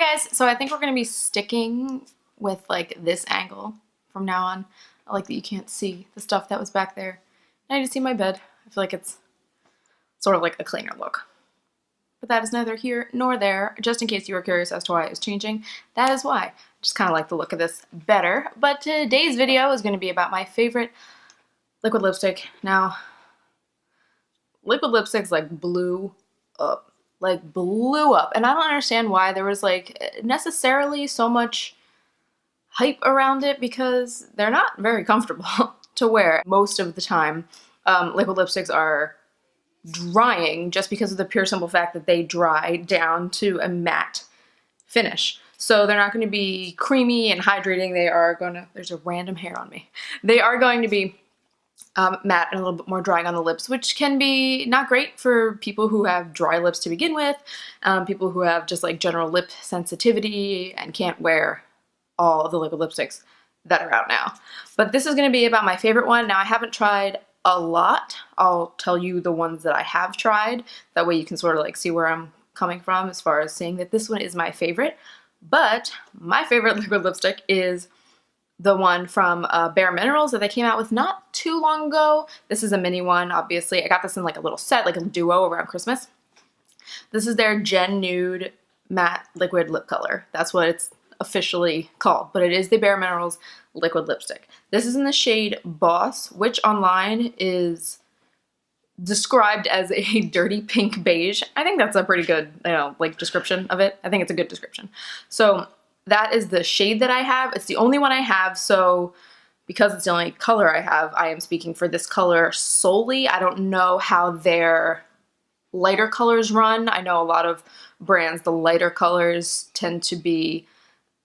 Hi guys, so I think we're going to be sticking with like this angle from now on. I like that you can't see the stuff that was back there. Now you just see my bed. I feel like it's sort of like a cleaner look. But that is neither here nor there. Just in case you were curious as to why it was changing, that is why. I just kind of like the look of this better. But today's video is going to be about my favorite liquid lipstick. Now, liquid lipsticks like blew up. And I don't understand why there was like necessarily so much hype around it, because they're not very comfortable to wear most of the time. Liquid lipsticks are drying just because of the pure simple fact that they dry down to a matte finish. So they're not going to be creamy and hydrating. They are going to, there's a random hair on me. They are going to be matte and a little bit more drying on the lips, which can be not great for people who have dry lips to begin with, people who have just like general lip sensitivity and can't wear all of the liquid lipsticks that are out now. But this is going to be about my favorite one. Now, I haven't tried a lot. I'll tell you the ones that I have tried. That way you can sort of like see where I'm coming from as far as saying that this one is my favorite. But my favorite liquid lipstick is the one from Bare Minerals that they came out with not too long ago. This is a mini one, obviously. I got this in like a little set, like a duo around Christmas. This is their Gen Nude Matte Liquid Lip Color. That's what it's officially called, but it is the Bare Minerals liquid lipstick. This is in the shade Boss, which online is described as a dirty pink beige. I think that's a pretty good, like description of it. I think it's a good description. So that is the shade that I have. It's the only one I have, so because it's the only color I have, I am speaking for this color solely. I don't know how their lighter colors run. I know a lot of brands, the lighter colors tend to be,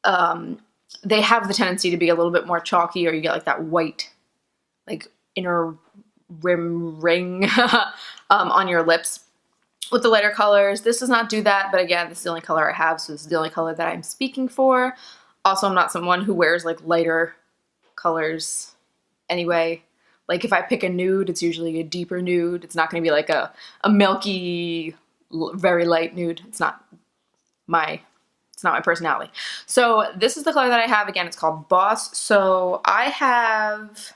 they have the tendency to be a little bit more chalky, or you get like that white, like inner ring on your lips. With the lighter colors, this does not do that, but again, this is the only color I have, so this is the only color that I'm speaking for. Also, I'm not someone who wears like lighter colors anyway. Like if I pick a nude, it's usually a deeper nude. It's not going to be like a milky, very light nude. It's not my personality. So this is the color that I have. Again, it's called Boss. So I have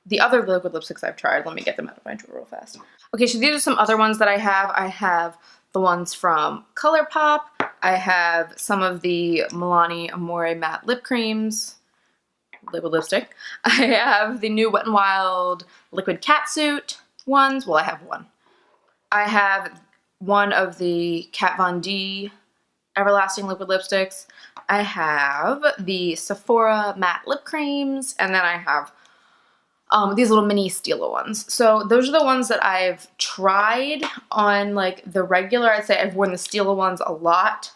the other liquid lipsticks I've tried. Let me get them out of my drawer real fast. Okay, so these are some other ones that I have. I have the ones from ColourPop. I have some of the Milani Amore matte lip creams, liquid lipstick. I have the new Wet n Wild liquid catsuit ones. Well, I have one. I have one of the Kat Von D everlasting liquid lipsticks. I have the Sephora matte lip creams, and then I have these little mini Stila ones. So those are the ones that I've tried on like the regular. I'd say I've worn the Stila ones a lot.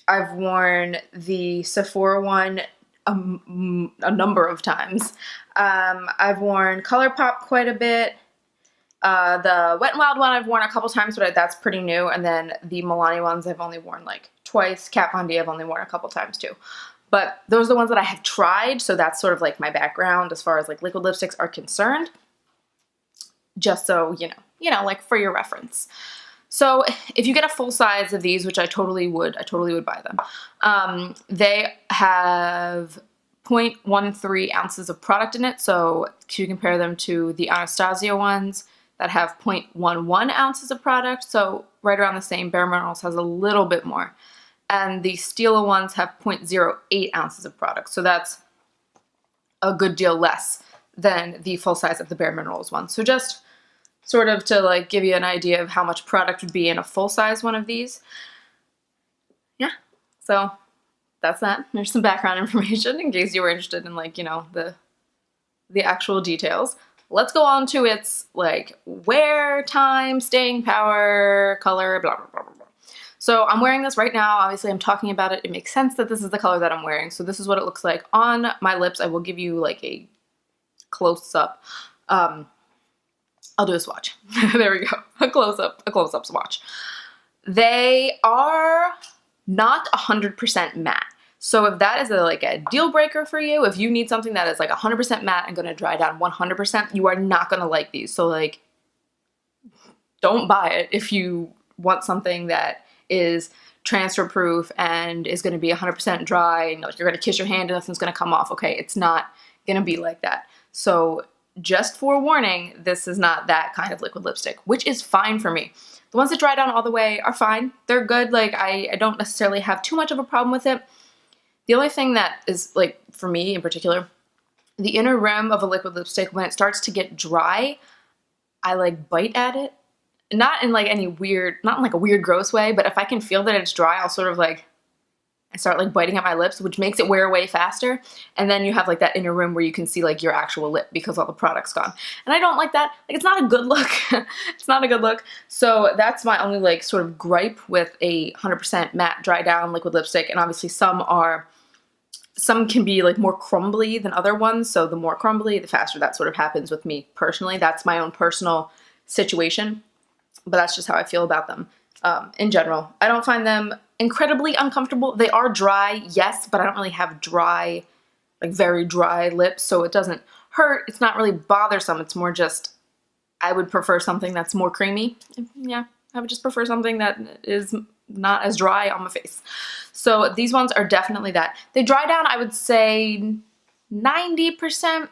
I've worn the Sephora one a number of times. I've worn ColourPop quite a bit. The Wet n Wild one I've worn a couple times, but that's pretty new. And then the Milani ones I've only worn like twice. Kat Von D I've only worn a couple times too. But those are the ones that I have tried, so that's sort of like my background as far as like liquid lipsticks are concerned. Just so you know, like for your reference. So if you get a full size of these, which I totally would buy them. They have 0.13 ounces of product in it, so to compare them to the Anastasia ones that have 0.11 ounces of product, so right around the same. Bare Minerals has a little bit more. And the Stila ones have 0.08 ounces of product. So that's a good deal less than the full size of the Bare Minerals one. So just sort of to like give you an idea of how much product would be in a full size one of these. Yeah, so that's that. There's some background information in case you were interested in like, the actual details. Let's go on to its like wear time, staying power, color, blah, blah, blah, blah. So I'm wearing this right now. Obviously, I'm talking about it. It makes sense that this is the color that I'm wearing. So this is what it looks like on my lips. I will give you like a close-up. I'll do a swatch. There we go. A close-up swatch. They are not 100% matte. So if that is like a deal breaker for you, if you need something that is like 100% matte and going to dry down 100%, you are not going to like these. So like, don't buy it if you want something that is transfer proof and is going to be 100% dry and like, you're going to kiss your hand and nothing's going to come off. Okay, it's not going to be like that. So just forewarning, this is not that kind of liquid lipstick, which is fine for me. The ones that dry down all the way are fine. They're good. Like I don't necessarily have too much of a problem with it. The only thing that is like, for me in particular, the inner rim of a liquid lipstick, when it starts to get dry, I like bite at it. Not in like any weird, not in like a weird gross way, but if I can feel that it's dry, I'll sort of like, I start like biting at my lips, which makes it wear away faster. And then you have like that inner rim where you can see like your actual lip because all the product's gone. And I don't like that. Like it's not a good look. It's not a good look. So that's my only like sort of gripe with a 100% matte dry down liquid lipstick. And obviously some can be like more crumbly than other ones. So the more crumbly, the faster that sort of happens with me personally. That's my own personal situation, but that's just how I feel about them. In general, I don't find them incredibly uncomfortable. They are dry, yes, but I don't really have dry, like very dry lips, so it doesn't hurt. It's not really bothersome. It's more just, I would prefer something that's more creamy. Yeah, I would just prefer something that is not as dry on my face. So these ones are definitely that. They dry down, I would say 90%.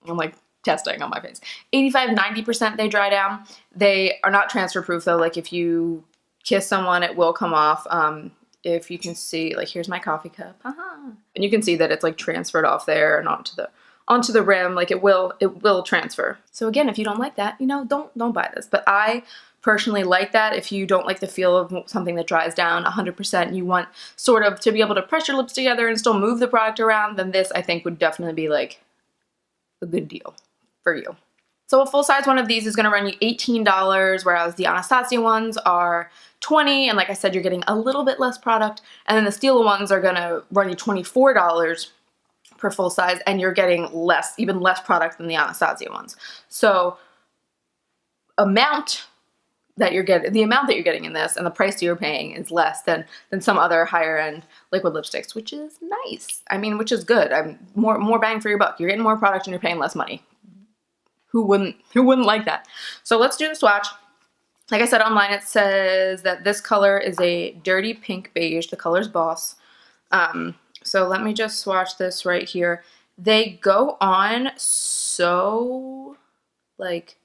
I'm like testing on my face. 85–90% they dry down. They are not transfer proof though. Like if you kiss someone, it will come off. If you can see, like here's my coffee cup. And you can see that it's like transferred off there and onto the rim. Like it will transfer. So again, if you don't like that, you know, don't buy this. But I personally like that. If you don't like the feel of something that dries down 100% and you want sort of to be able to press your lips together and still move the product around, then this I think would definitely be like a good deal for you. So a full-size one of these is going to run you $18, whereas the Anastasia ones are $20, and like I said, you're getting a little bit less product, and then the Stila ones are going to run you $24 per full size, and you're getting even less product than the Anastasia ones. So the amount that you're getting in this and the price you're paying is less than some other higher end liquid lipsticks, which is nice. I mean, which is good. More bang for your buck. You're getting more product and you're paying less money. Who wouldn't like that? So let's do the swatch. Like I said, online it says that this color is a dirty pink beige. The color's Boss. So let me just swatch this right here. They go on so like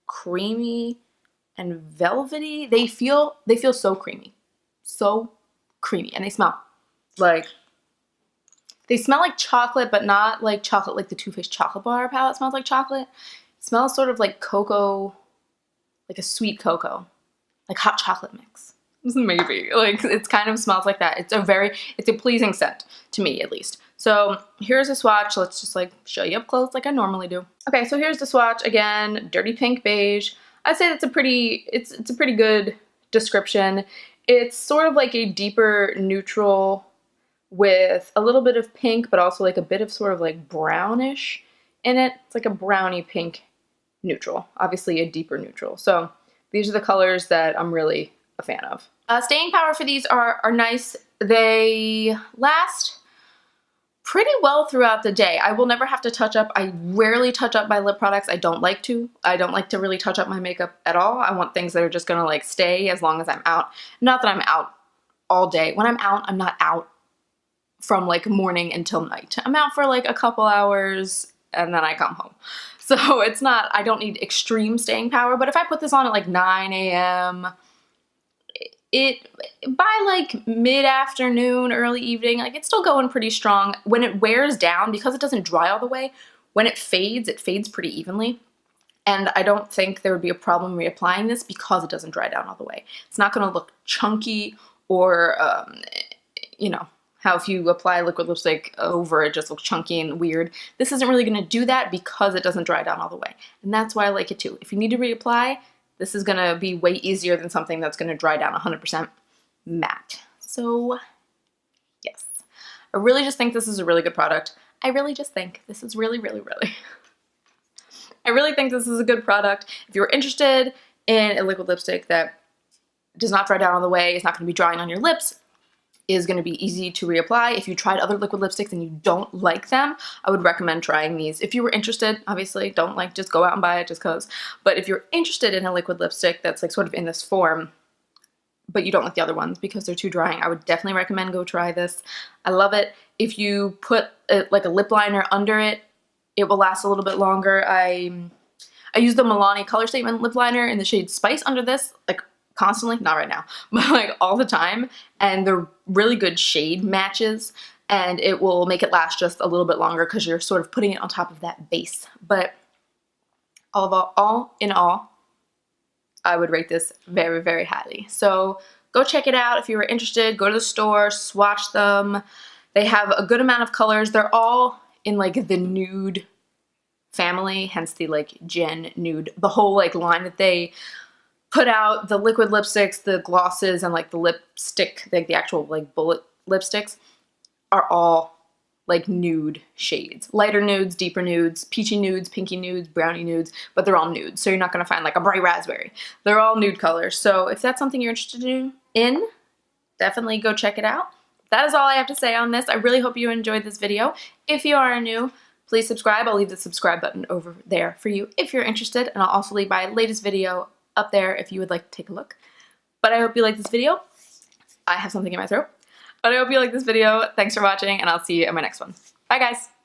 creamy and velvety. They feel so creamy. So creamy. And they smell like chocolate, but not like chocolate like the Too Faced chocolate bar palette smells like chocolate. It smells sort of like cocoa, like a sweet cocoa, like hot chocolate mix. Maybe. Like it kind of smells like that. It's a pleasing scent to me at least. So here's a swatch. Let's just like show you up close like I normally do. Okay, so here's the swatch again, dirty pink beige. I'd say that's it's a pretty good description. It's sort of like a deeper neutral with a little bit of pink, but also like a bit of sort of like brownish in it. It's like a brownie pink neutral, obviously a deeper neutral. So these are the colors that I'm really a fan of. Staying power for these are nice. They last pretty well throughout the day. I will never have to touch up. I rarely touch up my lip products. I don't like to really touch up my makeup at all. I want things that are just gonna like stay as long as I'm out. Not that I'm out all day. When I'm out, I'm not out from like morning until night. I'm out for like a couple hours and then I come home. So it's not, I don't need extreme staying power, but if I put this on at like 9 a.m., by like mid-afternoon, early evening, like it's still going pretty strong. When it wears down, because it doesn't dry all the way, when it fades pretty evenly. And I don't think there would be a problem reapplying this because it doesn't dry down all the way. It's not gonna look chunky or, you know, how if you apply liquid lipstick over, it just looks chunky and weird. This isn't really gonna do that because it doesn't dry down all the way. And that's why I like it too. If you need to reapply, this is gonna be way easier than something that's gonna dry down 100% matte. So yes, I really just think this is a really good product. I really just think this is really I really think this is a good product. If you're interested in a liquid lipstick that does not dry down all the way, it's not gonna be drying on your lips, is going to be easy to reapply. If you tried other liquid lipsticks and you don't like them, I would recommend trying these. If you were interested, obviously don't like just go out and buy it just cause, but if you're interested in a liquid lipstick that's like sort of in this form, but you don't like the other ones because they're too drying, I would definitely recommend go try this. I love it. If you put like a lip liner under it, it will last a little bit longer. I use the Milani Color Statement lip liner in the shade Spice under this, like constantly, not right now, but like all the time, and they're really good shade matches, and it will make it last just a little bit longer because you're sort of putting it on top of that base. But all in all, I would rate this very, very highly. So go check it out if you were interested. Go to the store, swatch them. They have a good amount of colors. They're all in like the nude family, hence the like Gen Nude. The whole like line that they put out, the liquid lipsticks, the glosses, and like the lipstick, like the actual like bullet lipsticks, are all like nude shades. Lighter nudes, deeper nudes, peachy nudes, pinky nudes, brownie nudes, but they're all nude. So you're not gonna find like a bright raspberry. They're all nude colors. So if that's something you're interested in, definitely go check it out. That is all I have to say on this. I really hope you enjoyed this video. If you are new, please subscribe. I'll leave the subscribe button over there for you if you're interested, and I'll also leave my latest video up there if you would like to take a look. But I hope you like this video. I have something in my throat. But I hope you like this video. Thanks for watching, and I'll see you in my next one. Bye, guys!